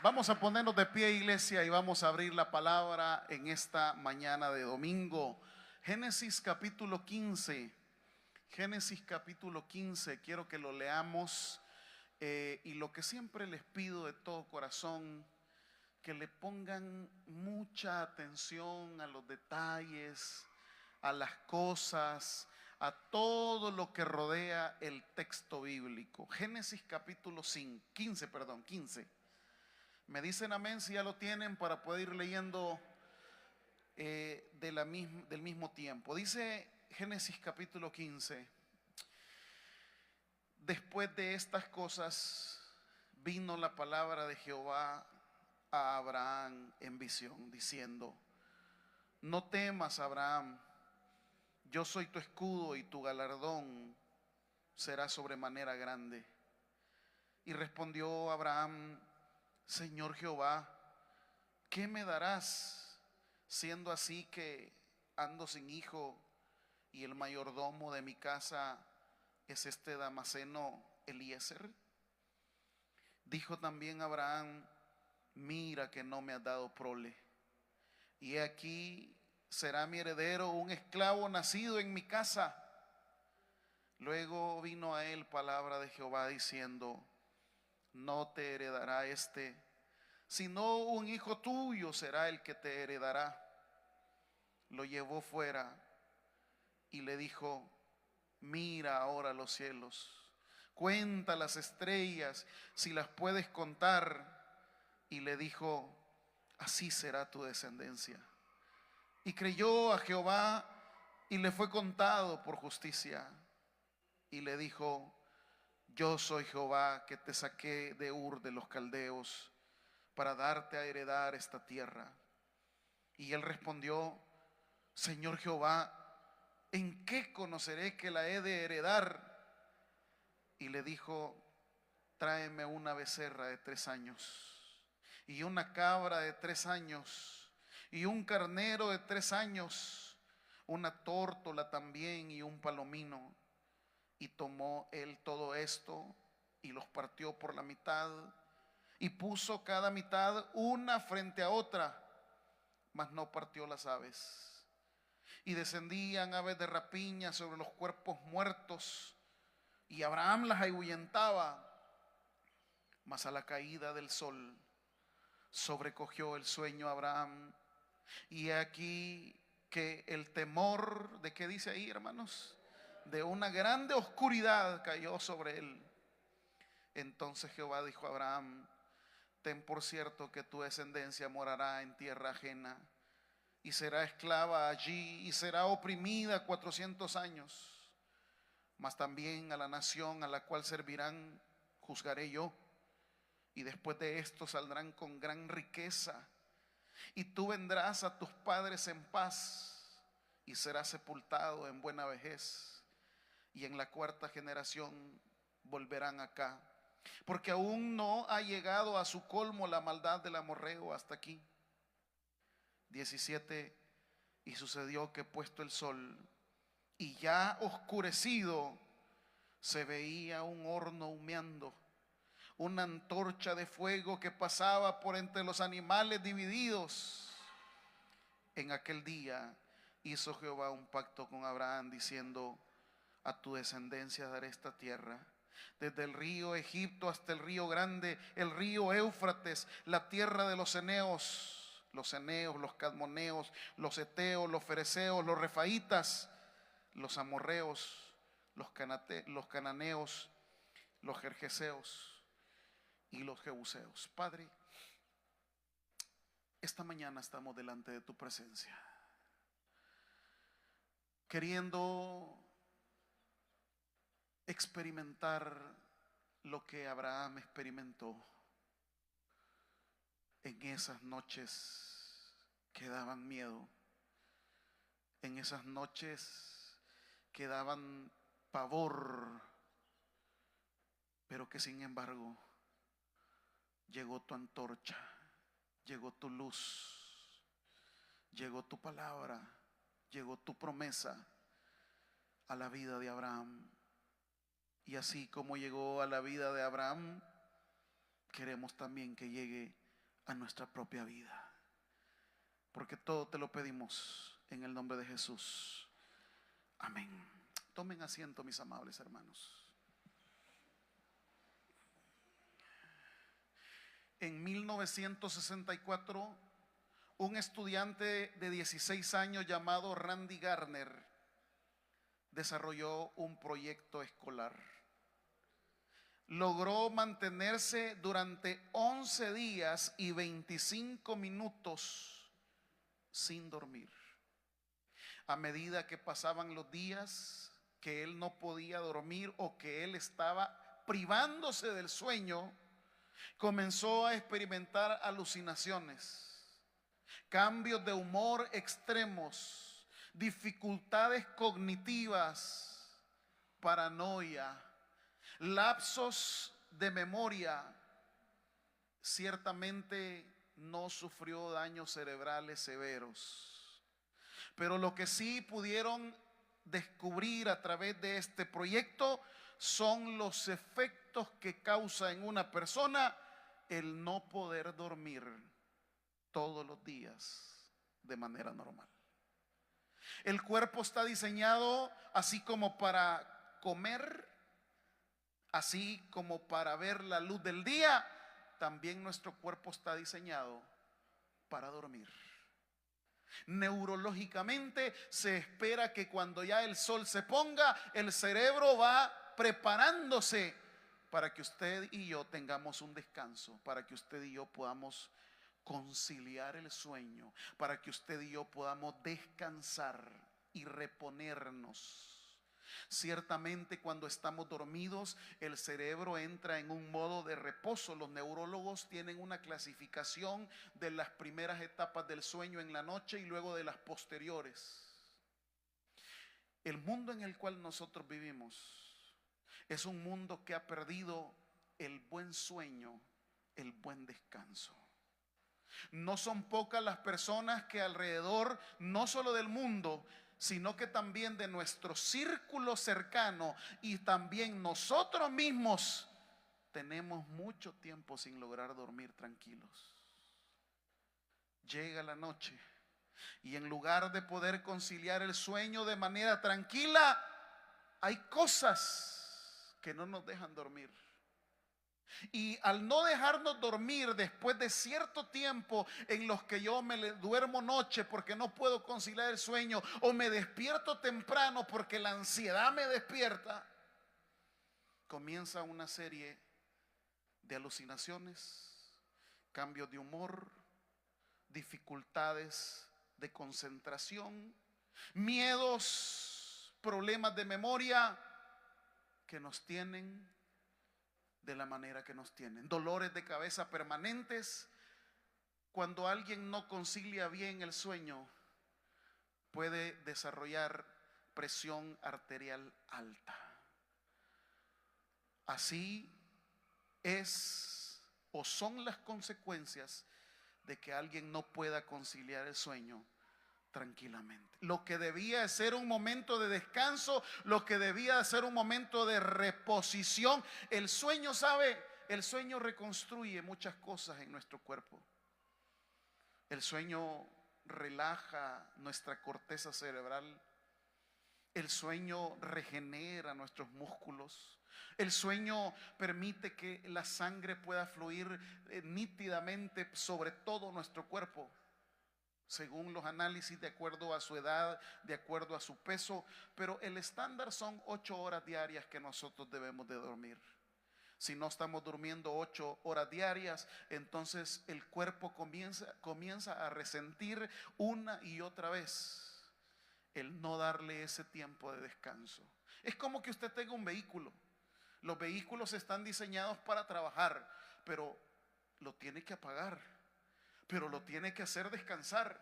Vamos a ponernos de pie, iglesia, y vamos a abrir la palabra en esta mañana de domingo. Génesis capítulo 15. Génesis capítulo 15. Quiero que lo leamos. Y lo que siempre les pido de todo corazón, que le pongan mucha atención a los detalles, a las cosas, a todo lo que rodea el texto bíblico. Génesis capítulo 15. Me dicen amén si ya lo tienen para poder ir leyendo del mismo tiempo. Dice Génesis capítulo 15: después de estas cosas vino la palabra de Jehová a Abraham en visión, diciendo: no temas, Abraham, yo soy tu escudo y tu galardón será sobremanera grande. Y respondió Abraham: Señor Jehová, ¿qué me darás, siendo así que ando sin hijo y el mayordomo de mi casa es este Damaseno Eliezer? Dijo también Abraham: mira que no me has dado prole, y he aquí será mi heredero un esclavo nacido en mi casa. Luego vino a él palabra de Jehová diciendo: no te heredará este, sino un hijo tuyo será el que te heredará. Lo llevó fuera y le dijo: mira ahora los cielos, cuenta las estrellas si las puedes contar. Y le dijo: así será tu descendencia. Y creyó a Jehová y le fue contado por justicia. Y le dijo: yo soy Jehová que te saqué de Ur de los Caldeos para darte a heredar esta tierra. Y él respondió: Señor Jehová, ¿en qué conoceré que la he de heredar? Y le dijo: tráeme una becerra de 3 años, y una cabra de 3 años, y un carnero de 3 años, una tórtola también, y un palomino. Y tomó él todo esto, y los partió por la mitad, y puso cada mitad una frente a otra, mas no partió las aves. Y descendían aves de rapiña sobre los cuerpos muertos, y Abraham las ahuyentaba. Mas a la caída del sol sobrecogió el sueño a Abraham, y aquí que el temor, ¿de qué dice ahí, hermanos? De una grande oscuridad cayó sobre él. Entonces Jehová dijo a Abraham: ten por cierto que tu descendencia morará en tierra ajena, y será esclava allí, y será oprimida 400 años. Mas también a la nación a la cual servirán juzgaré yo, y después de esto saldrán con gran riqueza. Y tú vendrás a tus padres en paz, y serás sepultado en buena vejez, y en la 4ª generación volverán acá, porque aún no ha llegado a su colmo la maldad del amorreo hasta aquí. 17. Y sucedió que puesto el sol y ya oscurecido, se veía un horno humeando, una antorcha de fuego que pasaba por entre los animales divididos. En aquel día hizo Jehová un pacto con Abraham diciendo: a tu descendencia daré esta tierra, desde el río Egipto hasta el río grande, el río Éufrates, la tierra de los eneos, los cadmoneos, los heteos, los fereceos, los refaitas, los amorreos, los cananeos, los gergeseos y los jebuseos. Padre, esta mañana estamos delante de tu presencia, queriendo experimentar lo que Abraham experimentó en esas noches que daban miedo, en esas noches que daban pavor, pero que sin embargo llegó tu antorcha, llegó tu luz, llegó tu palabra, llegó tu promesa a la vida de Abraham. Y así como llegó a la vida de Abraham, queremos también que llegue a nuestra propia vida. Porque todo te lo pedimos en el nombre de Jesús. Amén. Tomen asiento, mis amables hermanos. En 1964, un estudiante de 16 años llamado Randy Garner desarrolló un proyecto escolar. Logró mantenerse durante 11 días y 25 minutos sin dormir. A medida que pasaban los días, que él no podía dormir o que él estaba privándose del sueño, comenzó a experimentar alucinaciones, cambios de humor extremos, dificultades cognitivas, paranoia, lapsos de memoria. Ciertamente no sufrió daños cerebrales severos, pero lo que sí pudieron descubrir a través de este proyecto son los efectos que causa en una persona el no poder dormir todos los días de manera normal. El cuerpo está diseñado así como para comer, así como para ver la luz del día. También nuestro cuerpo está diseñado para dormir. Neurológicamente se espera que cuando ya el sol se ponga, el cerebro va preparándose para que usted y yo tengamos un descanso, para que usted y yo podamos conciliar el sueño, para que usted y yo podamos descansar y reponernos. Ciertamente cuando estamos dormidos, el cerebro entra en un modo de reposo. Los neurólogos tienen una clasificación de las primeras etapas del sueño en la noche y luego de las posteriores. El mundo en el cual nosotros vivimos es un mundo que ha perdido el buen sueño, el buen descanso. No son pocas las personas que alrededor, no solo del mundo, sino que también de nuestro círculo cercano y también nosotros mismos, tenemos mucho tiempo sin lograr dormir tranquilos. Llega la noche y en lugar de poder conciliar el sueño de manera tranquila, hay cosas que no nos dejan dormir. Y al no dejarnos dormir después de cierto tiempo en los que yo me duermo noche porque no puedo conciliar el sueño, o me despierto temprano porque la ansiedad me despierta, comienza una serie de alucinaciones, cambios de humor, dificultades de concentración, miedos, problemas de memoria que nos tienen de la manera que nos tienen, dolores de cabeza permanentes. Cuando alguien no concilia bien el sueño, puede desarrollar presión arterial alta. Así es o son las consecuencias de que alguien no pueda conciliar el sueño tranquilamente. Lo que debía ser un momento de descanso, lo que debía ser un momento de reposición. El sueño, ¿sabe? El sueño reconstruye muchas cosas en nuestro cuerpo. El sueño relaja nuestra corteza cerebral. El sueño regenera nuestros músculos. El sueño permite que la sangre pueda fluir nítidamente sobre todo nuestro cuerpo, según los análisis, de acuerdo a su edad, de acuerdo a su peso. Pero el estándar son 8 horas diarias que nosotros debemos de dormir. Si no estamos durmiendo 8 horas diarias, entonces el cuerpo comienza a resentir una y otra vez el no darle ese tiempo de descanso. Es como que usted tenga un vehículo. Los vehículos están diseñados para trabajar, pero lo tiene que apagar, pero lo tiene que hacer descansar.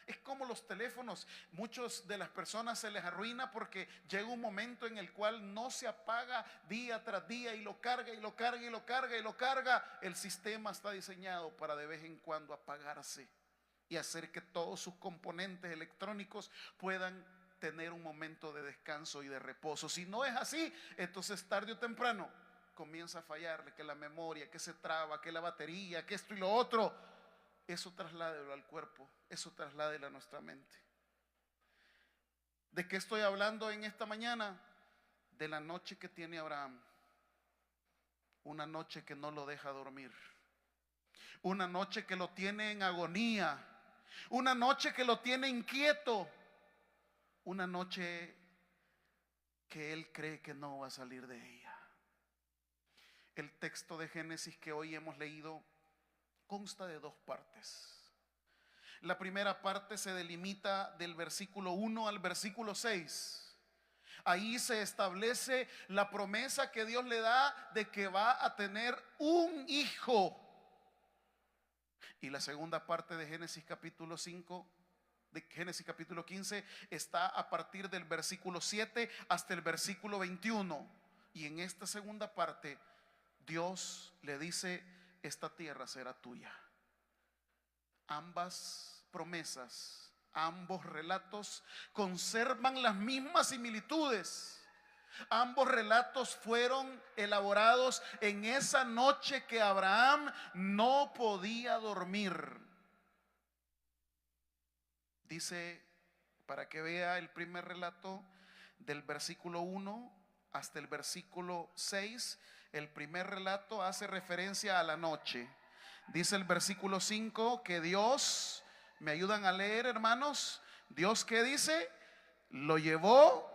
Es como los teléfonos. Muchos de las personas se les arruina porque llega un momento en el cual no se apaga día tras día y lo carga y lo carga y lo carga y lo carga. El sistema está diseñado para de vez en cuando apagarse y hacer que todos sus componentes electrónicos puedan tener un momento de descanso y de reposo. Si no es así, entonces tarde o temprano comienza a fallarle, que la memoria, que se traba, que la batería, que esto y lo otro. eso trasládelo al cuerpo, eso trasládelo a nuestra mente. ¿De qué estoy hablando en esta mañana? De la noche que tiene Abraham. Una noche que no lo deja dormir. Una noche que lo tiene en agonía. Una noche que lo tiene inquieto. Una noche que él cree que no va a salir de ella. El texto de Génesis que hoy hemos leído consta de dos partes. La primera parte se delimita del versículo 1 al versículo 6. Ahí se establece la promesa que Dios le da de que va a tener un hijo. Y la segunda parte de Génesis capítulo 5, de Génesis capítulo 15, está a partir del versículo 7 hasta el versículo 21. Y en esta segunda parte Dios le dice: esta tierra será tuya. Ambas promesas, ambos relatos conservan las mismas similitudes. Ambos relatos fueron elaborados en esa noche que Abraham no podía dormir. Dice, para que vea el primer relato, del versículo 1 hasta el versículo 6, el primer relato hace referencia a la noche. Dice el versículo 5 que Dios, ¿me ayudan a leer, hermanos? Dios, ¿qué dice? Lo llevó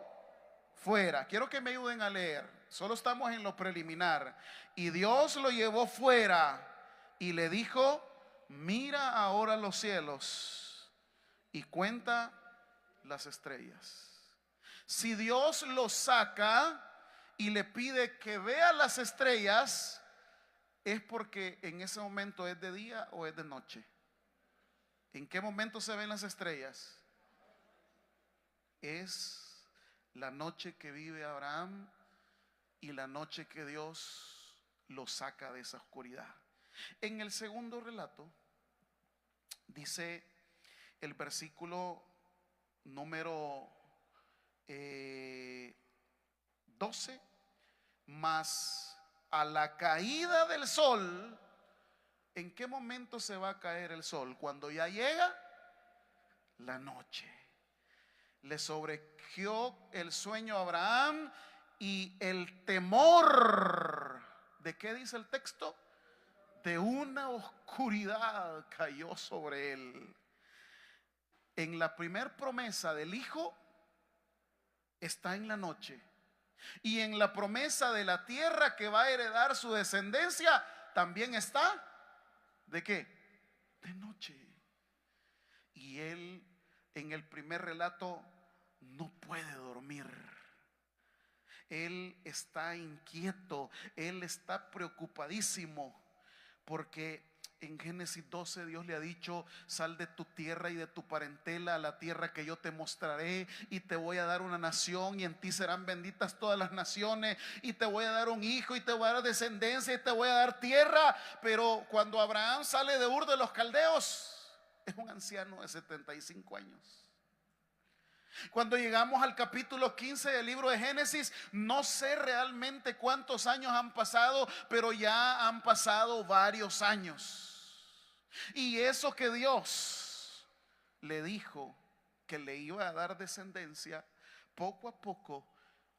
fuera. Quiero que me ayuden a leer. Solo estamos en lo preliminar. Y Dios lo llevó fuera y le dijo: mira ahora los cielos y cuenta las estrellas. Si Dios lo saca y le pide que vea las estrellas, es porque en ese momento es de día o es de noche. ¿En qué momento se ven las estrellas? Es la noche que vive Abraham y la noche que Dios lo saca de esa oscuridad. En el segundo relato dice el versículo número 12: mas a la caída del sol. ¿En qué momento se va a caer el sol? Cuando ya llega la noche. Le sobrecogió el sueño a Abraham y el temor. ¿De qué dice el texto? De una oscuridad cayó sobre él. En la primer promesa del hijo está en la noche. Y en la promesa de la tierra que va a heredar su descendencia también está, ¿de qué? De noche. Y él en el primer relato no puede dormir. Él está inquieto, él está preocupadísimo, porque en Génesis 12 Dios le ha dicho: sal de tu tierra y de tu parentela a la tierra que yo te mostraré, y te voy a dar una nación, y en ti serán benditas todas las naciones, y te voy a dar un hijo, y te voy a dar descendencia, y te voy a dar tierra. Pero cuando Abraham sale de Ur de los Caldeos, es un anciano de 75 años. Cuando llegamos al capítulo 15 del libro de Génesis, no sé realmente cuántos años han pasado, pero ya han pasado varios años. Y eso que Dios le dijo que le iba a dar descendencia, poco a poco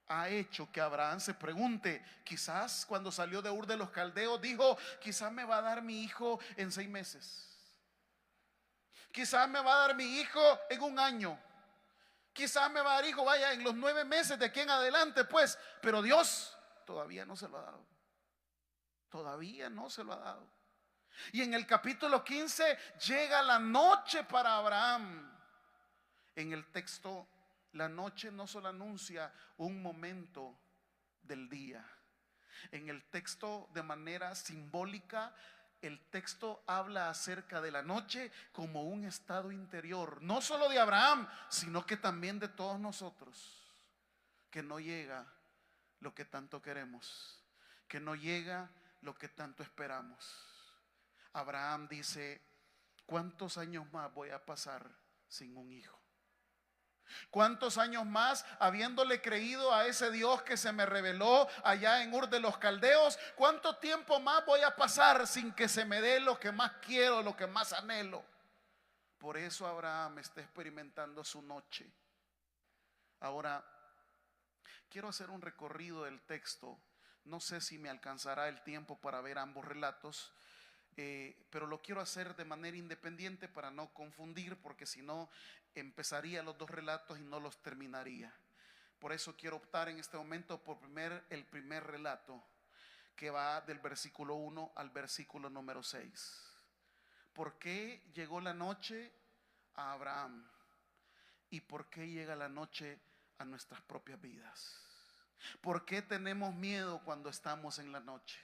ha hecho que Abraham se pregunte. Quizás cuando salió de Ur de los Caldeos dijo: quizás me va a dar mi hijo en 6 meses. Quizás me va a dar mi hijo en 1 año. Quizás me va a dar hijo, vaya, en los 9 meses de aquí en adelante, pues. Pero Dios todavía no se lo ha dado. Todavía no se lo ha dado. Y en el capítulo 15 llega la noche para Abraham. En el texto, la noche no solo anuncia un momento del día. En el texto, de manera simbólica, el texto habla acerca de la noche como un estado interior, no solo de Abraham, sino que también de todos nosotros, que no llega lo que tanto queremos, que no llega lo que tanto esperamos. Abraham dice: ¿cuántos años más voy a pasar sin un hijo? ¿Cuántos años más habiéndole creído a ese Dios que se me reveló allá en Ur de los Caldeos? ¿Cuánto tiempo más voy a pasar sin que se me dé lo que más quiero, lo que más anhelo? Por eso Abraham está experimentando su noche. Ahora, quiero hacer un recorrido del texto. No sé si me alcanzará el tiempo para ver ambos relatos, pero lo quiero hacer de manera independiente para no confundir, porque si no empezaría los dos relatos y no los terminaría. Por eso quiero optar en este momento por el primer relato, que va del versículo 1 al versículo número 6. ¿Por qué llegó la noche a Abraham? ¿Y por qué llega la noche a nuestras propias vidas? ¿Por qué tenemos miedo cuando estamos en la noche?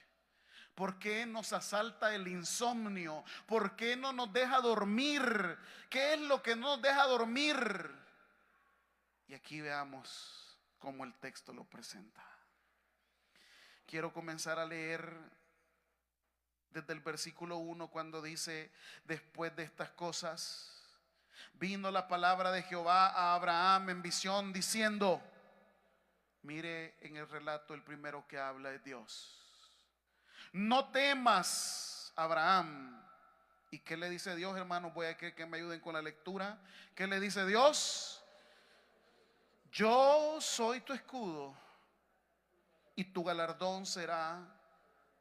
¿Por qué nos asalta el insomnio? ¿Por qué no nos deja dormir? ¿Qué es lo que no nos deja dormir? Y aquí veamos cómo el texto lo presenta. Quiero comenzar a leer desde el versículo 1, cuando dice: después de estas cosas, vino la palabra de Jehová a Abraham en visión diciendo. Mire, en el relato el primero que habla es Dios. No temas, Abraham. ¿Y qué le dice Dios, hermanos? Voy a que me ayuden con la lectura. ¿Qué le dice Dios? Yo soy tu escudo y tu galardón será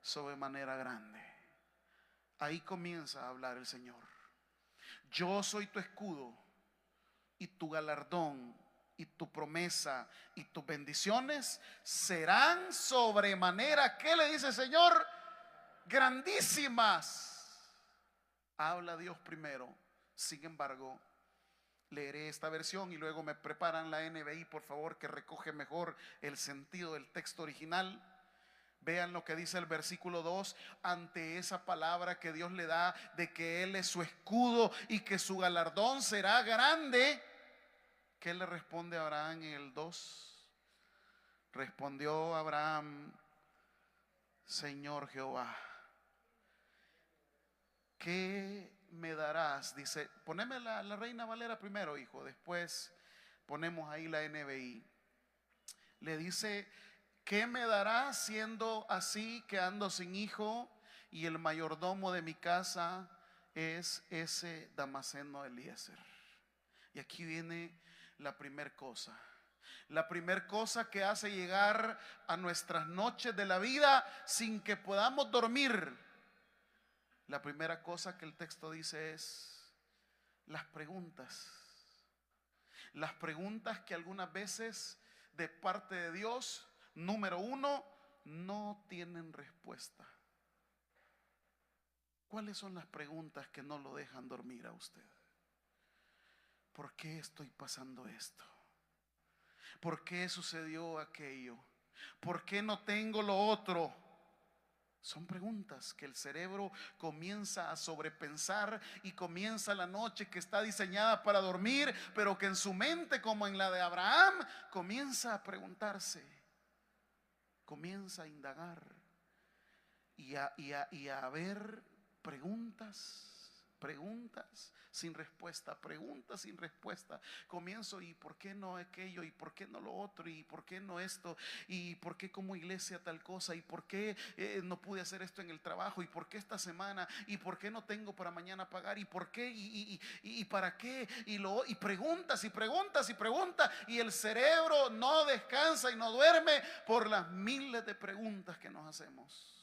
sobremanera grande. Ahí comienza a hablar el Señor. Yo soy tu escudo y tu galardón y tu promesa y tus bendiciones serán sobremanera, ¿qué le dice el Señor? Grandísimas. Habla Dios primero. Sin embargo, leeré esta versión y luego me preparan la NBI, por favor, que recoge mejor el sentido del texto original. Vean lo que dice el versículo 2. Ante esa palabra que Dios le da de que Él es su escudo y que su galardón será grande, ¿qué le responde a Abraham en el 2? Respondió Abraham: Señor Jehová, ¿qué me darás? Dice, poneme la Reina Valera primero, hijo, después ponemos ahí la NBI. Le dice: ¿qué me darás siendo así que ando sin hijo y el mayordomo de mi casa es ese Damaseno Eliezer? Y aquí viene la primer cosa. La primer cosa que hace llegar a nuestras noches de la vida sin que podamos dormir. La primera cosa que el texto dice es las preguntas. Las preguntas que algunas veces de parte de Dios, número uno, no tienen respuesta. ¿Cuáles son las preguntas que no lo dejan dormir a usted? ¿Por qué estoy pasando esto? ¿Por qué sucedió aquello? ¿Por qué no tengo lo otro? Son preguntas que el cerebro comienza a sobrepensar y comienza la noche que está diseñada para dormir, pero que en su mente, como en la de Abraham, comienza a preguntarse, comienza a indagar y a ver preguntas sin respuesta, preguntas sin respuesta. Comienzo: ¿y por qué no aquello? ¿Y por qué no lo otro? ¿Y por qué no esto? ¿Y por qué como iglesia tal cosa? ¿Y por qué no pude hacer esto en el trabajo? ¿Y por qué esta semana? ¿Y por qué no tengo para mañana pagar? ¿Y por qué? ¿Y para qué? Y preguntas y preguntas y preguntas, y el cerebro no descansa y no duerme por las miles de preguntas que nos hacemos.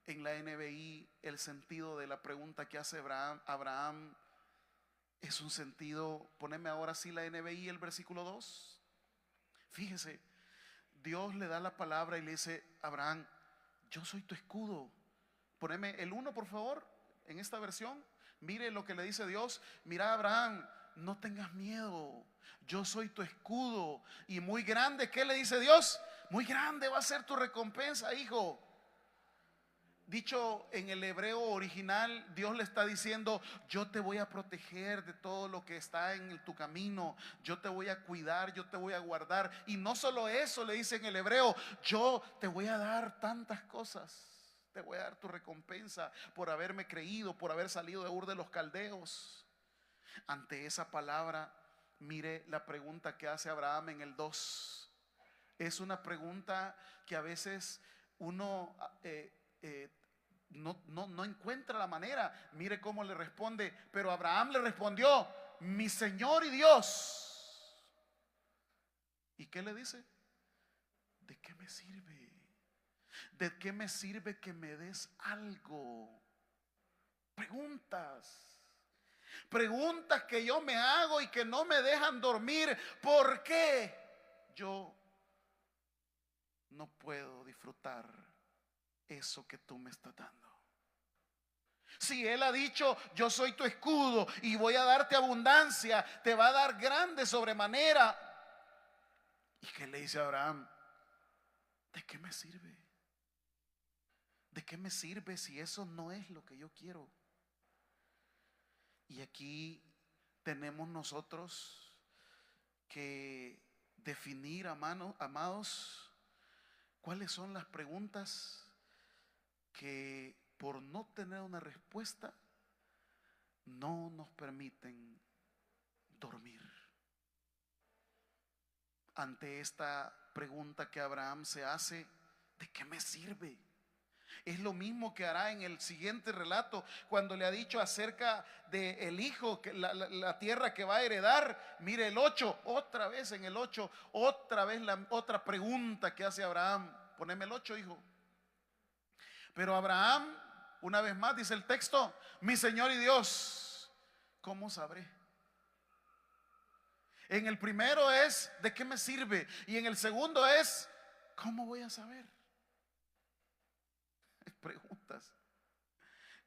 En la NBI, el sentido de la pregunta que hace Abraham es un sentido. Poneme ahora sí la NBI, el versículo 2. Fíjese, Dios le da la palabra y le dice: Abraham, yo soy tu escudo. Poneme el 1, por favor, en esta versión. Mire lo que le dice Dios: mira, Abraham, no tengas miedo, yo soy tu escudo. Y muy grande, ¿qué le dice Dios? Muy grande va a ser tu recompensa, hijo. Dicho en el hebreo original, Dios le está diciendo: yo te voy a proteger de todo lo que está en tu camino, yo te voy a cuidar, yo te voy a guardar. Y no solo eso, le dice en el hebreo: yo te voy a dar tantas cosas, te voy a dar tu recompensa por haberme creído, por haber salido de Ur de los Caldeos. Ante esa palabra, mire la pregunta que hace Abraham en el 2. Es una pregunta que a veces uno no encuentra la manera. Mire cómo le responde. Pero Abraham le respondió: mi Señor y Dios. ¿Y qué le dice? ¿De qué me sirve? ¿De qué me sirve que me des algo? Preguntas que yo me hago y que no me dejan dormir. ¿Por qué yo no puedo disfrutar eso que tú me estás dando? Si Él ha dicho: yo soy tu escudo y voy a darte abundancia, te va a dar grande sobremanera. ¿Y qué le dice a Abraham? ¿De qué me sirve? ¿De qué me sirve si eso no es lo que yo quiero? Y aquí tenemos nosotros que definir, amados, cuáles son las preguntas que, por no tener una respuesta, no nos permiten dormir. Ante esta pregunta que Abraham se hace: ¿de qué me sirve? Es lo mismo que hará en el siguiente relato, cuando le ha dicho acerca del hijo, que la tierra que va a heredar. Mire el 8, otra vez en el 8, otra vez la otra pregunta que hace Abraham. Poneme el 8, hijo. Pero Abraham, una vez más dice el texto: mi Señor y Dios, ¿cómo sabré? En el primero es: ¿de qué me sirve? Y en el segundo es: ¿cómo voy a saber? Preguntas.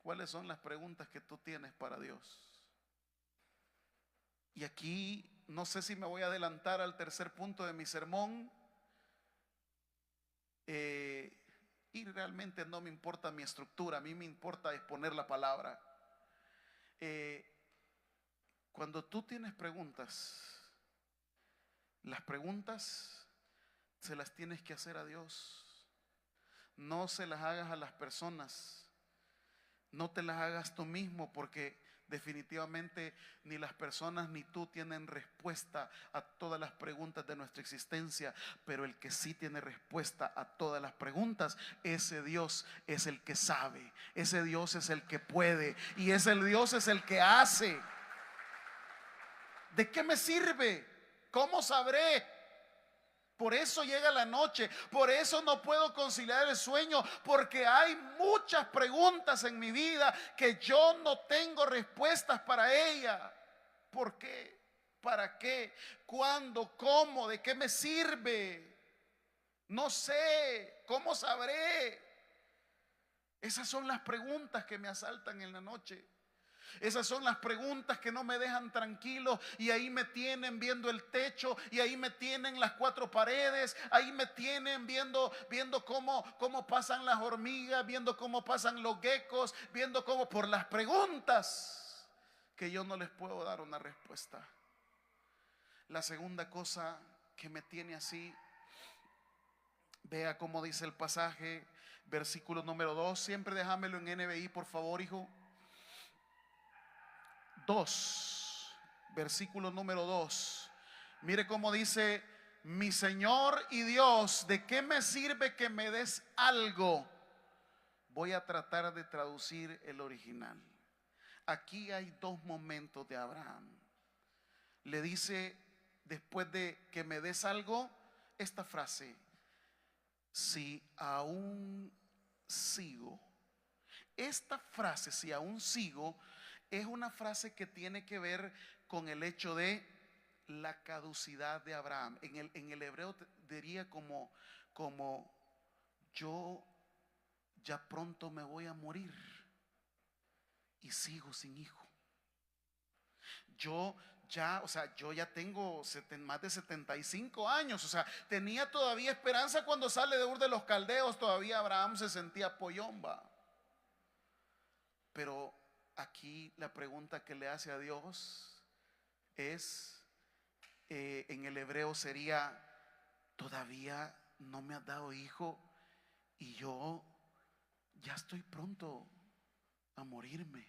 ¿Cuáles son las preguntas que tú tienes para Dios? Y aquí no sé si me voy a adelantar al tercer punto de mi sermón, y realmente no me importa mi estructura, a mí me importa exponer la palabra. Cuando tú tienes preguntas, las preguntas se las tienes que hacer a Dios. No se las hagas a las personas, no te las hagas tú mismo, porque definitivamente ni las personas ni tú tienen respuesta a todas las preguntas de nuestra existencia. Pero el que sí tiene respuesta a todas las preguntas, ese Dios es el que sabe, ese Dios es el que puede, y ese Dios es el que hace. ¿De qué me sirve? ¿Cómo sabré? Por eso llega la noche, por eso no puedo conciliar el sueño, porque hay muchas preguntas en mi vida que yo no tengo respuestas para ellas. ¿Por qué? ¿Para qué? ¿Cuándo? ¿Cómo? ¿De qué me sirve? No sé. ¿Cómo sabré? Esas son las preguntas que me asaltan en la noche. Esas son las preguntas que no me dejan tranquilo, y ahí me tienen viendo el techo, y ahí me tienen las cuatro paredes, ahí me tienen viendo cómo pasan las hormigas, viendo cómo pasan los geckos, viendo cómo, por las preguntas que yo no les puedo dar una respuesta. La segunda cosa que me tiene así, vea cómo dice el pasaje, versículo número 2. Siempre déjamelo en NBI, por favor, hijo. 2, versículo número 2. Mire cómo dice: mi Señor y Dios, ¿de qué me sirve que me des algo? Voy a tratar de traducir el original. Aquí hay dos momentos de Abraham. Le dice, después de que me des algo, esta frase: si aún sigo. Esta frase, si aún sigo, es una frase que tiene que ver con el hecho de la caducidad de Abraham. En el hebreo diría como yo ya pronto me voy a morir y sigo sin hijo. Yo ya tengo más de 75 años. O sea, tenía todavía esperanza. Cuando sale de Ur de los Caldeos, todavía Abraham se sentía pollomba. Pero aquí la pregunta que le hace a Dios es, en el hebreo sería: todavía no me has dado hijo y yo ya estoy pronto a morirme.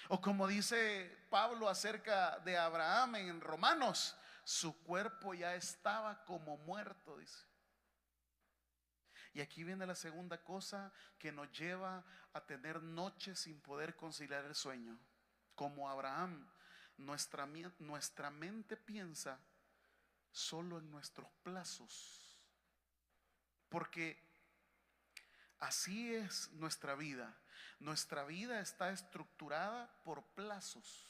O como dice Pablo acerca de Abraham en Romanos, su cuerpo ya estaba como muerto, dice. Y aquí viene la segunda cosa que nos lleva a tener noches sin poder conciliar el sueño. Como Abraham, nuestra mente piensa solo en nuestros plazos. Porque así es nuestra vida. Nuestra vida está estructurada por plazos.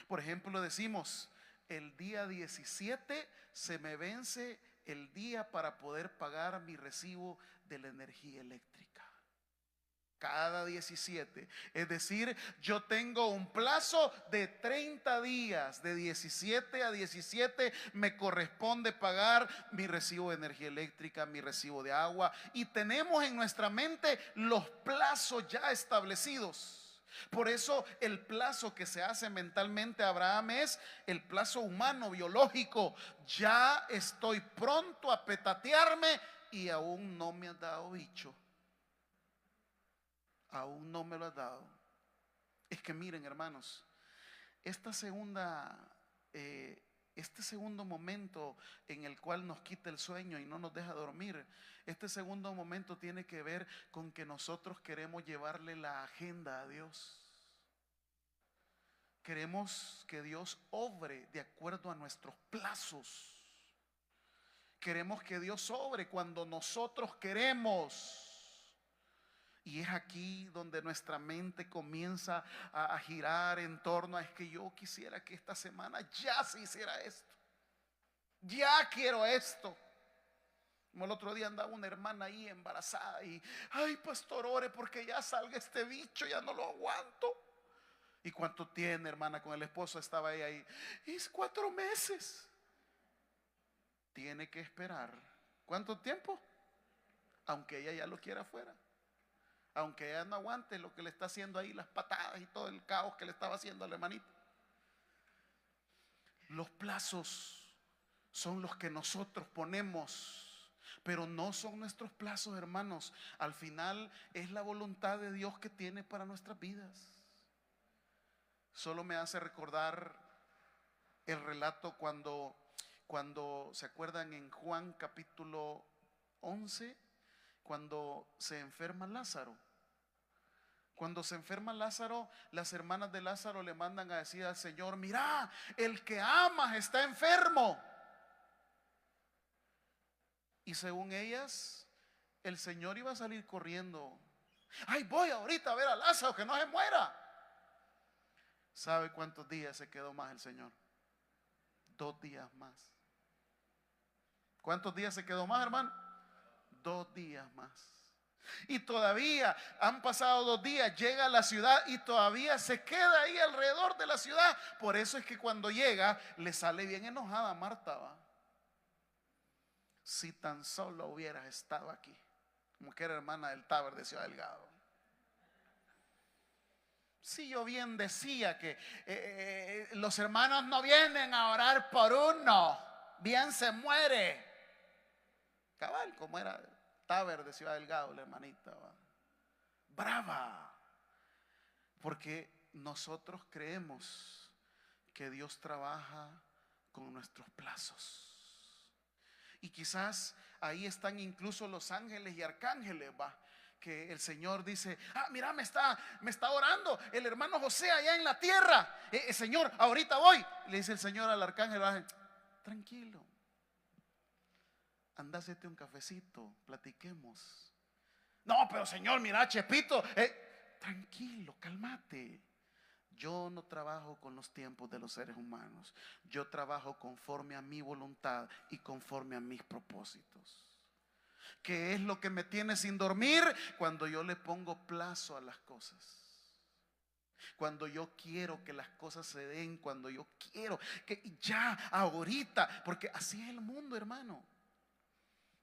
Por ejemplo, decimos, el día 17 se me vence el día para poder pagar mi recibo de la energía eléctrica. Cada 17. Es decir, yo tengo un plazo de 30 días. De 17 a 17 me corresponde pagar mi recibo de energía eléctrica, mi recibo de agua. Y tenemos en nuestra mente los plazos ya establecidos. Por eso el plazo que se hace mentalmente a Abraham es el plazo humano, biológico. Ya estoy pronto a petatearme y aún no me has dado bicho. Aún no me lo has dado. Es que miren, hermanos, esta segunda, este segundo momento en el cual nos quita el sueño y no nos deja dormir, este segundo momento tiene que ver con que nosotros queremos llevarle la agenda a Dios. Queremos que Dios obre de acuerdo a nuestros plazos. Queremos que Dios obre cuando nosotros queremos. Y es aquí donde nuestra mente comienza a girar en torno a: es que yo quisiera que esta semana ya se hiciera esto. Ya quiero esto. Como el otro día andaba una hermana ahí embarazada y: ay, pastor, ore porque ya salga este bicho, ya no lo aguanto. ¿Y cuánto tiene, hermana? Con el esposo estaba ella ahí. Es 4 meses. Tiene que esperar. ¿Cuánto tiempo? Aunque ella ya lo quiera afuera. Aunque ella no aguante lo que le está haciendo ahí, las patadas y todo el caos que le estaba haciendo a la hermanita. Los plazos son los que nosotros ponemos, pero no son nuestros plazos, hermanos. Al final es la voluntad de Dios que tiene para nuestras vidas. Solo me hace recordar el relato cuando se acuerdan en Juan capítulo 11, cuando se enferma Lázaro. Cuando se enferma Lázaro, las hermanas de Lázaro le mandan a decir al Señor: mira, el que amas está enfermo. Y según ellas, el Señor iba a salir corriendo. Ay, voy ahorita a ver a Lázaro, que no se muera. ¿Sabe cuántos días se quedó más el Señor? 2 días más. ¿Cuántos días se quedó más, hermano? 2 días más. Y todavía han pasado 2 días, llega a la ciudad y todavía se queda ahí alrededor de la ciudad. Por eso es que cuando llega le sale bien enojada a Marta, ¿va? Si tan solo hubieras estado aquí. Como que era hermana del Taber de Ciudad Delgado. Si yo bien decía que los hermanos no vienen a orar por uno, bien se muere. Cabal, como era Taber de Ciudad Delgado, la hermanita, ¿va? Brava. Porque nosotros creemos que Dios trabaja con nuestros plazos. Y quizás ahí están incluso los ángeles y arcángeles, ¿va? Que el Señor dice: mira, me está orando el hermano José allá en la tierra. Señor, ahorita voy. Le dice el Señor al arcángel: tranquilo, anda, hacete un cafecito, platiquemos. No, pero Señor, mira, Chepito, tranquilo, cálmate. Yo no trabajo con los tiempos de los seres humanos. Yo trabajo conforme a mi voluntad y conforme a mis propósitos. ¿Qué es lo que me tiene sin dormir? Cuando yo le pongo plazo a las cosas. Cuando yo quiero que las cosas se den, cuando yo quiero que ya, ahorita, porque así es el mundo, hermano.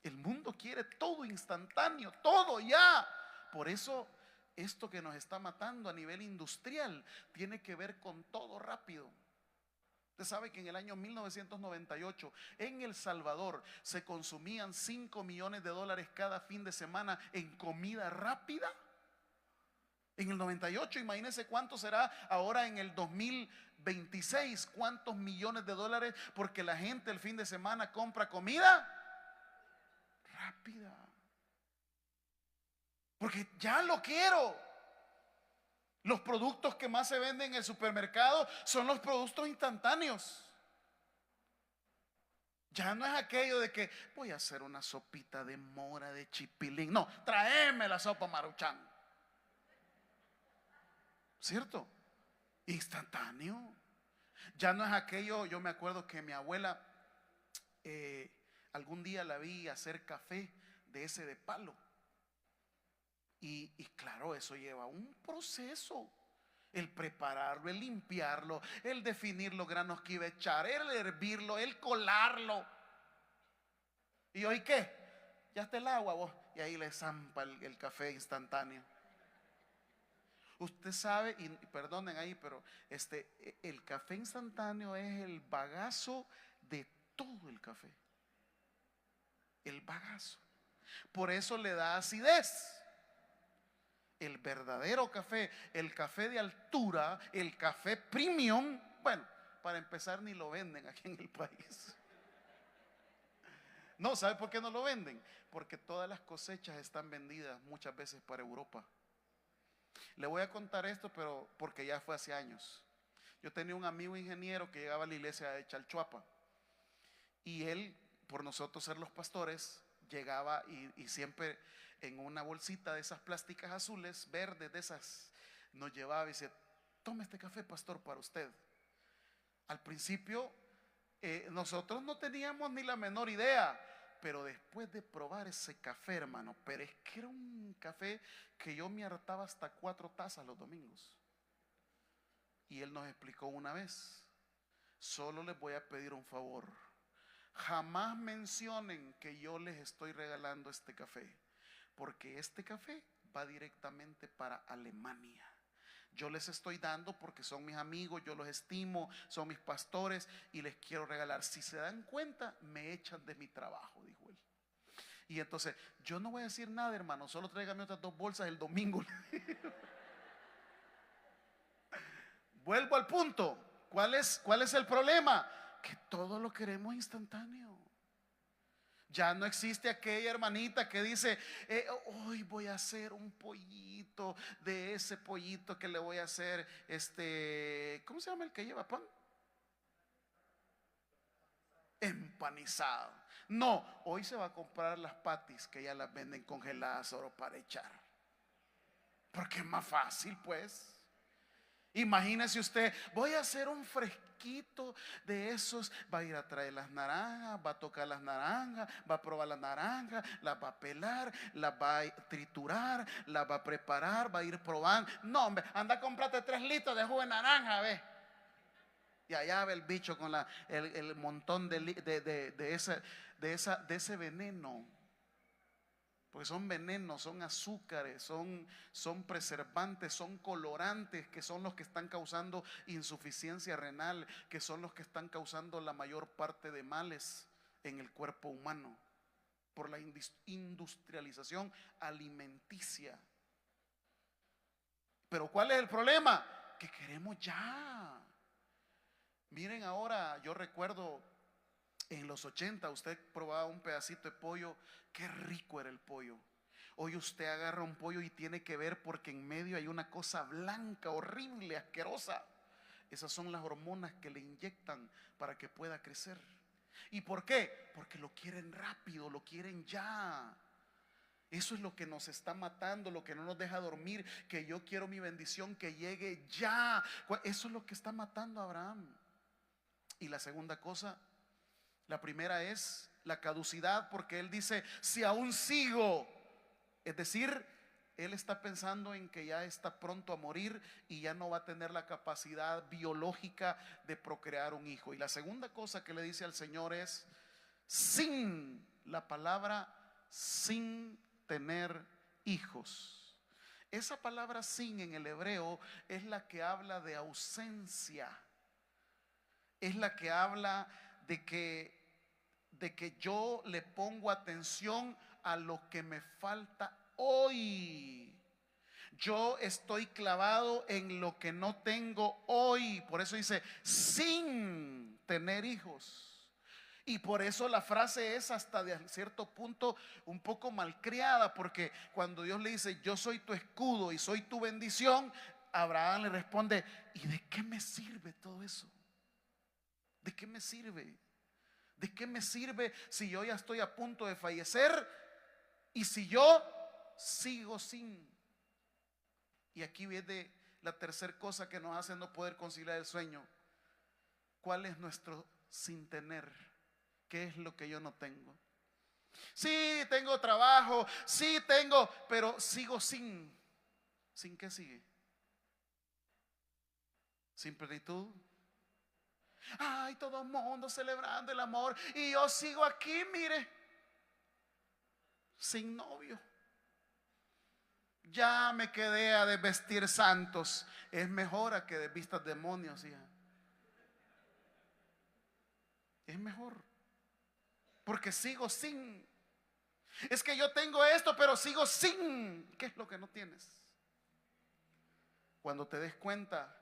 El mundo quiere todo instantáneo, todo ya. Por eso esto que nos está matando a nivel industrial tiene que ver con todo rápido. Usted sabe que en el año 1998 en El Salvador se consumían $5 millones cada fin de semana en comida rápida. En el 98, imagínense cuánto será ahora en el 2026, cuántos millones de dólares, porque la gente el fin de semana compra comida rápida. Porque ya lo quiero. Los productos que más se venden en el supermercado son los productos instantáneos. Ya no es aquello de que voy a hacer una sopita de mora, de chipilín. No, tráeme la sopa Maruchan. ¿Cierto? Instantáneo. Ya no es aquello. Yo me acuerdo que mi abuela algún día la vi hacer café de ese de palo. Y claro, eso lleva un proceso. El prepararlo, el limpiarlo, el definir los granos que iba a echar, el hervirlo, el colarlo. ¿Y hoy qué? Ya está el agua, vos. Y ahí le zampa el café instantáneo. Usted sabe, y perdonen ahí, pero el café instantáneo es el bagazo de todo el café. El bagazo. Por eso le da acidez. El verdadero café, el café de altura, el café premium, bueno, para empezar ni lo venden aquí en el país. No, ¿sabe por qué no lo venden? Porque todas las cosechas están vendidas muchas veces para Europa. Le voy a contar esto, pero porque ya fue hace años. Yo tenía un amigo ingeniero que llegaba a la iglesia de Chalchuapa. Y él, por nosotros ser los pastores, llegaba y siempre en una bolsita de esas plásticas azules, verdes de esas, nos llevaba y decía: tome este café, pastor, para usted. Al principio nosotros no teníamos ni la menor idea, pero después de probar ese café, hermano, pero es que era un café que yo me hartaba hasta 4 tazas los domingos. Y él nos explicó una vez: solo les voy a pedir un favor, jamás mencionen que yo les estoy regalando este café, porque este café va directamente para Alemania. Yo les estoy dando porque son mis amigos, yo los estimo, son mis pastores y les quiero regalar. Si se dan cuenta, me echan de mi trabajo, dijo él. Y entonces, yo no voy a decir nada, hermano, solo tráigame otras 2 bolsas el domingo. Vuelvo al punto. ¿Cuál es el problema? Que todo lo queremos instantáneo. Ya no existe aquella hermanita que dice: hoy voy a hacer un pollito, de ese pollito que le voy a hacer, ¿cómo se llama el que lleva pan? Empanizado. No, hoy se va a comprar las patis que ya las venden congeladas solo para echar. Porque es más fácil, pues. Imagínese usted: voy a hacer un fresquito de esos. Va a ir a traer las naranjas, va a tocar las naranjas, va a probar las naranjas, las va a pelar, las va a triturar, las va a preparar, va a ir probando. No, hombre, anda a comprarte 3 litros de jugo de naranja, ve. Y allá ve el bicho con el montón de ese veneno. Porque son venenos, son azúcares, son preservantes, son colorantes, que son los que están causando insuficiencia renal, que son los que están causando la mayor parte de males en el cuerpo humano por la industrialización alimenticia. Pero ¿cuál es el problema? Que queremos ya. Miren, ahora yo recuerdo en los 80 usted probaba un pedacito de pollo, qué rico era el pollo. Hoy usted agarra un pollo y tiene que ver, porque en medio hay una cosa blanca, horrible, asquerosa. Esas son las hormonas que le inyectan para que pueda crecer. ¿Y por qué? Porque lo quieren rápido, lo quieren ya. Eso es lo que nos está matando, lo que no nos deja dormir, que yo quiero mi bendición que llegue ya. Eso es lo que está matando a Abraham. Y la segunda cosa, la primera es la caducidad, porque él dice: si aún sigo, es decir, él está pensando en que ya está pronto a morir y ya no va a tener la capacidad biológica de procrear un hijo. Y la segunda cosa que le dice al Señor es: sin, la palabra sin tener hijos. Esa palabra sin en el hebreo es la que habla de ausencia, es la que habla de que yo le pongo atención a lo que me falta hoy. Yo estoy clavado en lo que no tengo hoy. Por eso dice, sin tener hijos. Y por eso la frase es hasta de cierto punto un poco malcriada, porque cuando Dios le dice, yo soy tu escudo y soy tu bendición, Abraham le responde, ¿y de qué me sirve todo eso? ¿De qué me sirve? ¿De qué me sirve si yo ya estoy a punto de fallecer y si yo sigo sin? Y aquí viene la tercera cosa que nos hace no poder conciliar el sueño. ¿Cuál es nuestro sin tener? ¿Qué es lo que yo no tengo? Sí, tengo trabajo, sí tengo, pero sigo sin. ¿Sin qué sigue? Sin plenitud. Ay, todo el mundo celebrando el amor y yo sigo aquí, mire, sin novio. Ya me quedé a desvestir santos. Es mejor a que desvistas demonios, hija. Es mejor. Porque sigo sin. Es que yo tengo esto, pero sigo sin. ¿Qué es lo que no tienes? Cuando te des cuenta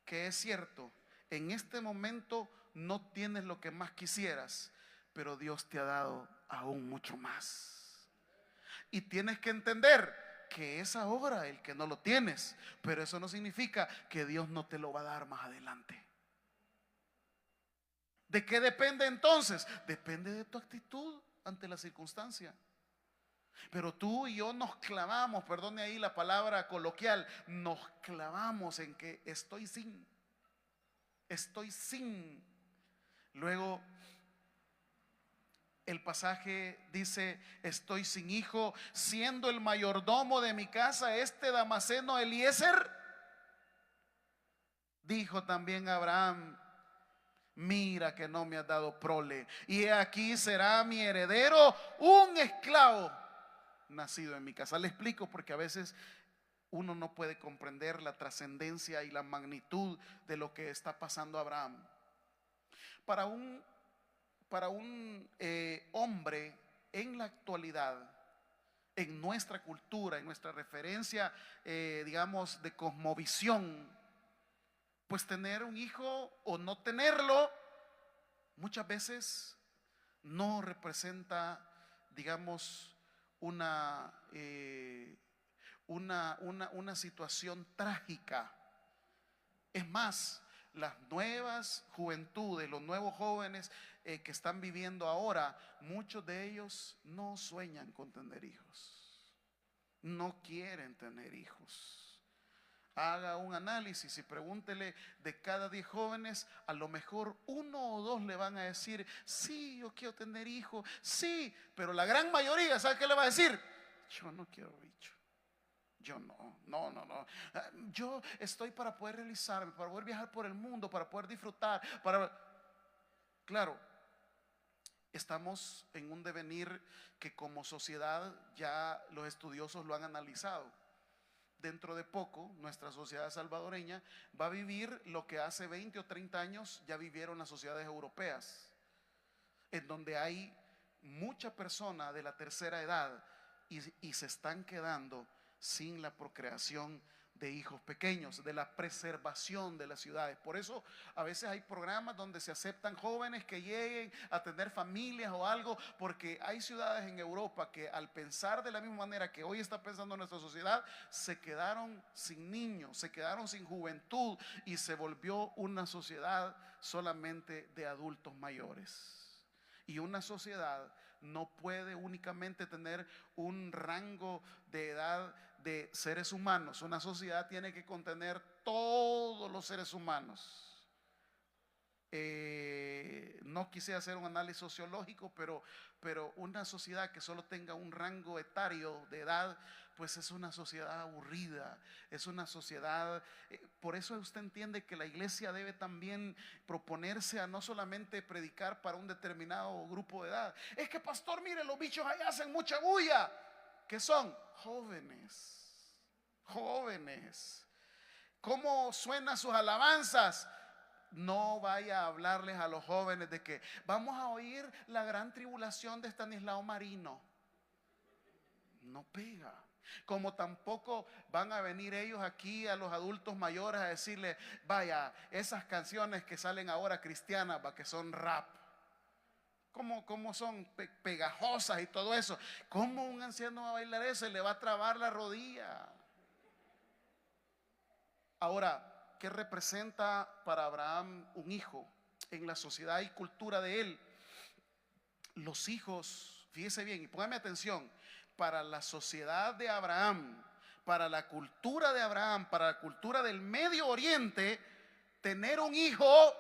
que es cierto, en este momento no tienes lo que más quisieras, pero Dios te ha dado aún mucho más. Y tienes que entender que es ahora el que no lo tienes, pero eso no significa que Dios no te lo va a dar más adelante. ¿De qué depende entonces? Depende de tu actitud ante la circunstancia. Pero tú y yo nos clavamos, perdone ahí la palabra coloquial, nos clavamos en que estoy sin. Luego el pasaje dice, estoy sin hijo, siendo el mayordomo de mi casa este Damaseno Eliezer. Dijo también Abraham, mira que no me has dado prole, y aquí será mi heredero un esclavo nacido en mi casa. Le explico porque a veces uno no puede comprender la trascendencia y la magnitud de lo que está pasando a Abraham. Para un hombre en la actualidad, en nuestra cultura, en nuestra referencia, digamos, de cosmovisión, pues tener un hijo o no tenerlo muchas veces no representa, digamos, una situación trágica. Es más, las nuevas juventudes, los nuevos jóvenes que están viviendo ahora, muchos de ellos no sueñan con tener hijos, no quieren tener hijos. Haga un análisis y pregúntele de cada 10 jóvenes, a lo mejor 1 o 2 le van a decir, sí, yo quiero tener hijos, sí, pero la gran mayoría, ¿sabe qué le va a decir? Yo no quiero bicho. Yo no. Yo estoy para poder realizarme, para poder viajar por el mundo, para poder disfrutar, Claro, estamos en un devenir que como sociedad ya los estudiosos lo han analizado. Dentro de poco, nuestra sociedad salvadoreña va a vivir lo que hace 20 o 30 años ya vivieron las sociedades europeas, en donde hay mucha persona de la tercera edad y se están quedando sin la procreación de hijos pequeños, de la preservación de las ciudades. Por eso a veces hay programas donde se aceptan jóvenes que lleguen a tener familias o algo, porque hay ciudades en Europa que al pensar de la misma manera que hoy está pensando nuestra sociedad, se quedaron sin niños, se quedaron sin juventud y se volvió una sociedad solamente de adultos mayores. Y una sociedad no puede únicamente tener un rango de edad de seres humanos. Una sociedad tiene que contener todos los seres humanos. No quise hacer un análisis sociológico, pero una sociedad que solo tenga un rango etario de edad, pues es una sociedad aburrida, es una sociedad, por eso usted entiende que la iglesia debe también proponerse a no solamente predicar para un determinado grupo de edad. Es que pastor, mire, los bichos allá hacen mucha bulla. ¿Qué son? Jóvenes. ¿Cómo suenan sus alabanzas? No vaya a hablarles a los jóvenes de que vamos a oír la gran tribulación de Estanislao Marino. No pega. Como tampoco van a venir ellos aquí a los adultos mayores a decirle: vaya, esas canciones que salen ahora cristianas, que son rap, como son pegajosas y todo eso. ¿Cómo un anciano va a bailar eso? Le va a trabar la rodilla. Ahora, ¿qué representa para Abraham un hijo en la sociedad y cultura de él? Los hijos, fíjese bien y póngame atención, para la sociedad de Abraham, para la cultura de Abraham, para la cultura del Medio Oriente, tener un hijo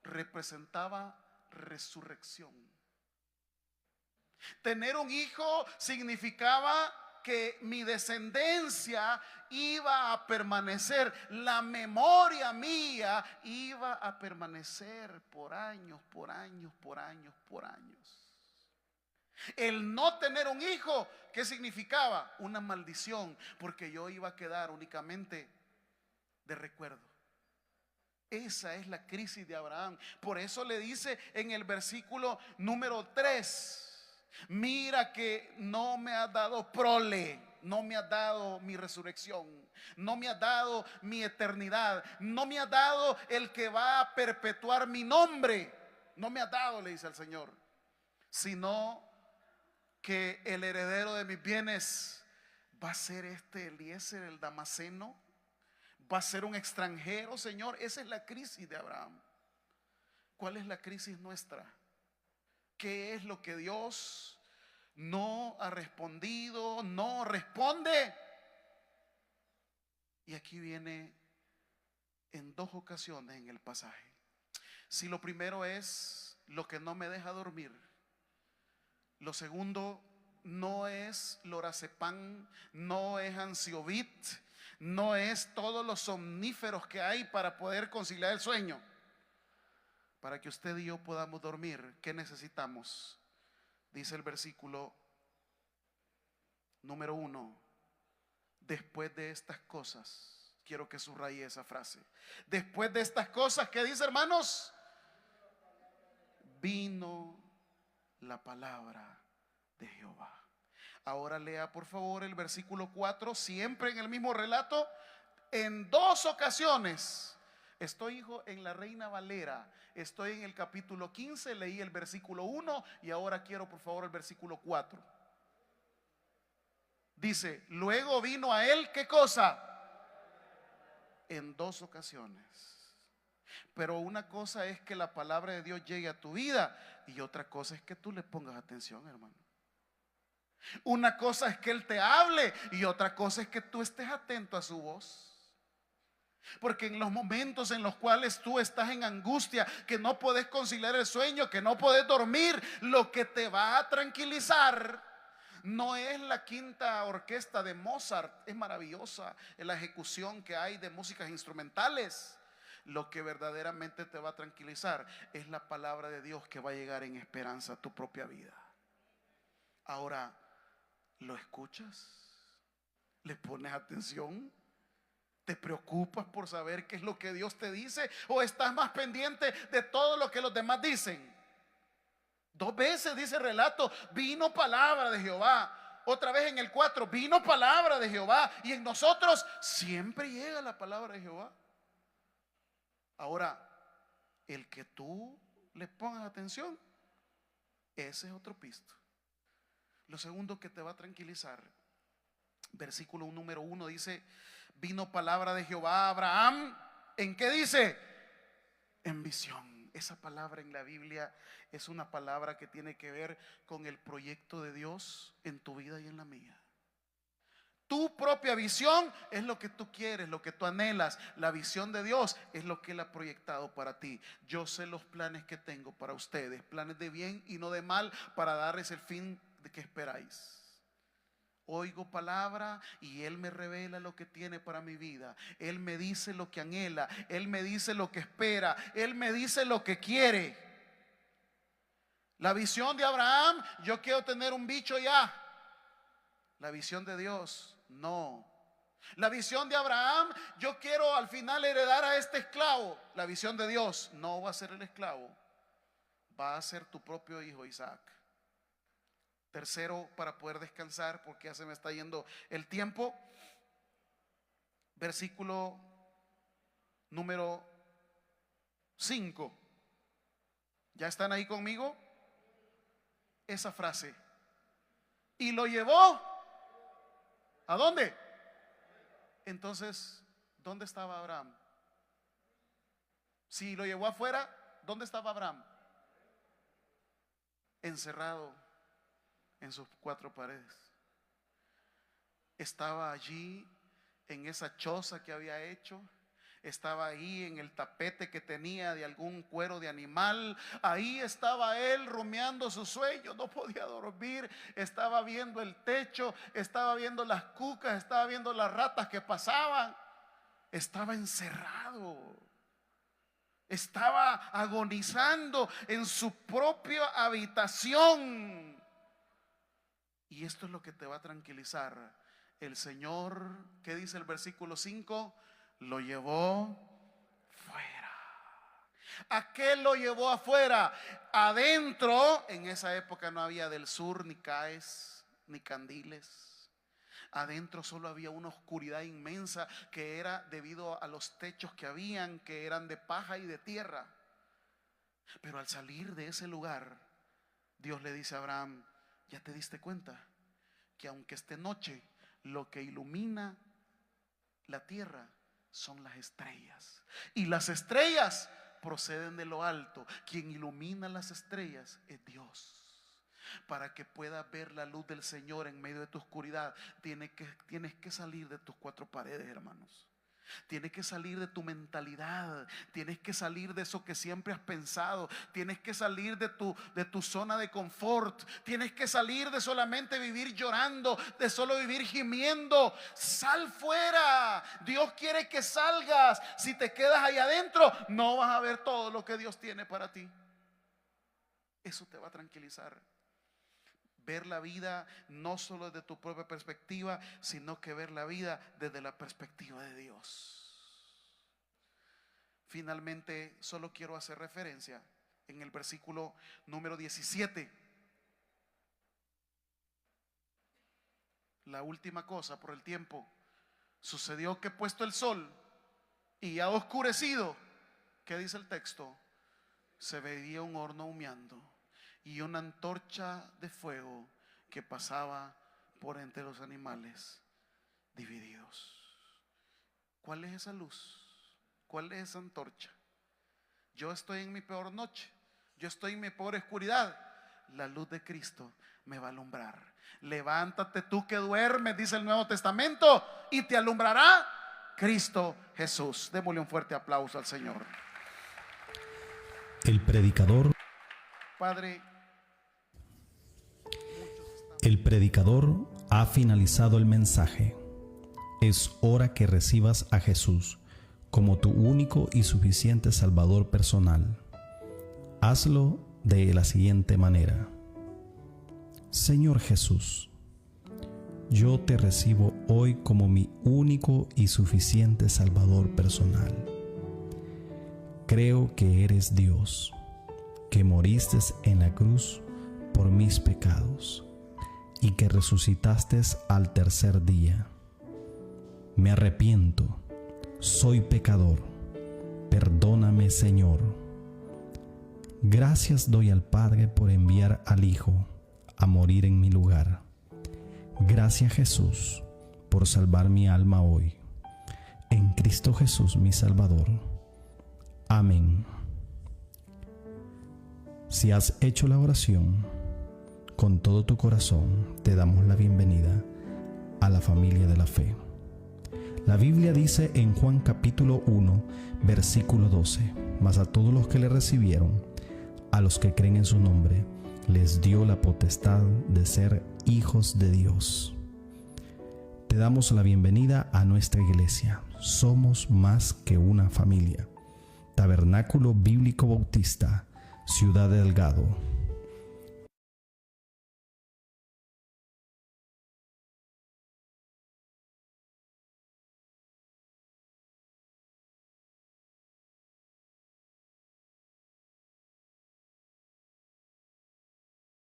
representaba resurrección. Tener un hijo significaba que mi descendencia iba a permanecer, la memoria mía iba a permanecer por años, por años, por años, por años. El no tener un hijo, ¿qué significaba? Una maldición, porque yo iba a quedar únicamente de recuerdo. Esa es la crisis de Abraham. Por eso le dice en el versículo número 3: mira que no me has dado prole, no me has dado mi resurrección, no me has dado mi eternidad, no me has dado el que va a perpetuar mi nombre, no me has dado, le dice al Señor, sino que el heredero de mis bienes va a ser Eliezer el Damaseno, va a ser un extranjero, Señor. Esa es la crisis de Abraham. ¿Cuál es la crisis nuestra? ¿Qué es lo que Dios no ha respondido, no responde? Y aquí viene en dos ocasiones en el pasaje. Si lo primero es lo que no me deja dormir, lo segundo no es lorazepam, no es ansiovit, no es todos los somníferos que hay para poder conciliar el sueño. Para que usted y yo podamos dormir, ¿qué necesitamos? Dice el versículo número 1: después de estas cosas, quiero que subraye esa frase. Después de estas cosas, ¿qué dice, hermanos? Vino la palabra de Jehová. Ahora lea por favor el versículo 4, siempre en el mismo relato, en dos ocasiones. Estoy, hijo, en la Reina Valera. Estoy en el capítulo 15, leí el versículo 1 y ahora quiero por favor el versículo 4. Dice: luego vino a él, ¿qué cosa? En dos ocasiones. Pero una cosa es que la palabra de Dios llegue a tu vida y otra cosa es que tú le pongas atención, hermano. Una cosa es que Él te hable y otra cosa es que tú estés atento a su voz. Porque en los momentos en los cuales tú estás en angustia, que no puedes conciliar el sueño, que no puedes dormir, lo que te va a tranquilizar no es la quinta orquesta de Mozart. Es maravillosa en la ejecución que hay de músicas instrumentales. Lo que verdaderamente te va a tranquilizar es la palabra de Dios que va a llegar en esperanza a tu propia vida. Ahora, ¿lo escuchas? ¿Le pones atención? ¿Te preocupas por saber qué es lo que Dios te dice? ¿O estás más pendiente de todo lo que los demás dicen? Dos veces dice el relato: vino palabra de Jehová. Otra vez en el 4, vino palabra de Jehová. Y en nosotros siempre llega la palabra de Jehová. Ahora, el que tú le pongas atención, ese es otro pisto. Lo segundo que te va a tranquilizar, versículo número 1 dice: vino palabra de Jehová a Abraham. ¿En qué dice? En visión. Esa palabra en la Biblia es una palabra que tiene que ver con el proyecto de Dios en tu vida y en la mía. Tu propia visión es lo que tú quieres, lo que tú anhelas. La visión de Dios es lo que Él ha proyectado para ti. Yo sé los planes que tengo para ustedes, planes de bien y no de mal, para darles el fin de que esperáis. Oigo palabra y Él me revela lo que tiene para mi vida. Él me dice lo que anhela, Él me dice lo que espera, Él me dice lo que quiere. La visión de Abraham: yo quiero tener un bicho ya. La visión de Dios: no. La visión de Abraham: yo quiero al final heredar a este esclavo. La visión de Dios: no va a ser el esclavo, va a ser tu propio hijo Isaac. Tercero, para poder descansar, porque ya se me está yendo el tiempo. Versículo número 5. ¿Ya están ahí conmigo? Esa frase. Y lo llevó. ¿A dónde? Entonces, ¿dónde estaba Abraham? Si lo llevó afuera, ¿dónde estaba Abraham? Encerrado en sus cuatro paredes. Estaba allí en esa choza que había hecho. Estaba ahí en el tapete que tenía de algún cuero de animal. Ahí estaba él rumiando su sueño. No podía dormir. Estaba viendo el techo. Estaba viendo las cucas. Estaba viendo las ratas que pasaban. Estaba encerrado. Estaba agonizando en su propia habitación. Y esto es lo que te va a tranquilizar. El Señor, ¿qué dice el versículo 5? Lo llevó fuera. ¿A qué lo llevó afuera? Adentro, en esa época no había del sur ni CAES ni candiles. Adentro solo había una oscuridad inmensa que era debido a los techos que habían, que eran de paja y de tierra. Pero al salir de ese lugar, Dios le dice a Abraham: ¿ya te diste cuenta que aunque esté noche, lo que ilumina la tierra son las estrellas? Y las estrellas proceden de lo alto. Quien ilumina las estrellas es Dios. Para que puedas ver la luz del Señor en medio de tu oscuridad, tienes que salir de tus cuatro paredes, hermanos. Tienes que salir de tu mentalidad. Tienes que salir de eso que siempre has pensado. Tienes que salir de tu zona de confort. Tienes que salir de solamente vivir llorando, de solo vivir gimiendo. Sal fuera. Dios quiere que salgas. Si te quedas ahí adentro, no vas a ver todo lo que Dios tiene para ti. Eso te va a tranquilizar. Ver la vida no solo desde tu propia perspectiva, sino que ver la vida desde la perspectiva de Dios. Finalmente, solo quiero hacer referencia en el versículo número 17. La última cosa por el tiempo. Sucedió que puesto el sol y ya oscurecido, ¿qué dice el texto? Se veía un horno humeando y una antorcha de fuego que pasaba por entre los animales divididos. ¿Cuál es esa luz? ¿Cuál es esa antorcha? Yo estoy en mi peor noche, yo estoy en mi peor oscuridad. La luz de Cristo me va a alumbrar. Levántate tú que duermes, dice el Nuevo Testamento, y te alumbrará Cristo Jesús. Démosle un fuerte aplauso al Señor. El predicador. Padre, El predicador ha finalizado el mensaje. Es hora que recibas a Jesús como tu único y suficiente Salvador personal. Hazlo de la siguiente manera: Señor Jesús, yo te recibo hoy como mi único y suficiente Salvador personal. Creo que eres Dios, que moriste en la cruz por mis pecados y que resucitaste al tercer día. Me arrepiento, soy pecador, perdóname, Señor. Gracias doy al Padre por enviar al Hijo a morir en mi lugar. Gracias, Jesús, por salvar mi alma hoy. En Cristo Jesús, mi Salvador. Amén. Si has hecho la oración con todo tu corazón, te damos la bienvenida a la familia de la fe. La Biblia dice en Juan capítulo 1, versículo 12: mas a todos los que le recibieron, a los que creen en su nombre, les dio la potestad de ser hijos de Dios. Te damos la bienvenida a nuestra iglesia. Somos más que una familia. Tabernáculo Bíblico Bautista, Ciudad de Delgado.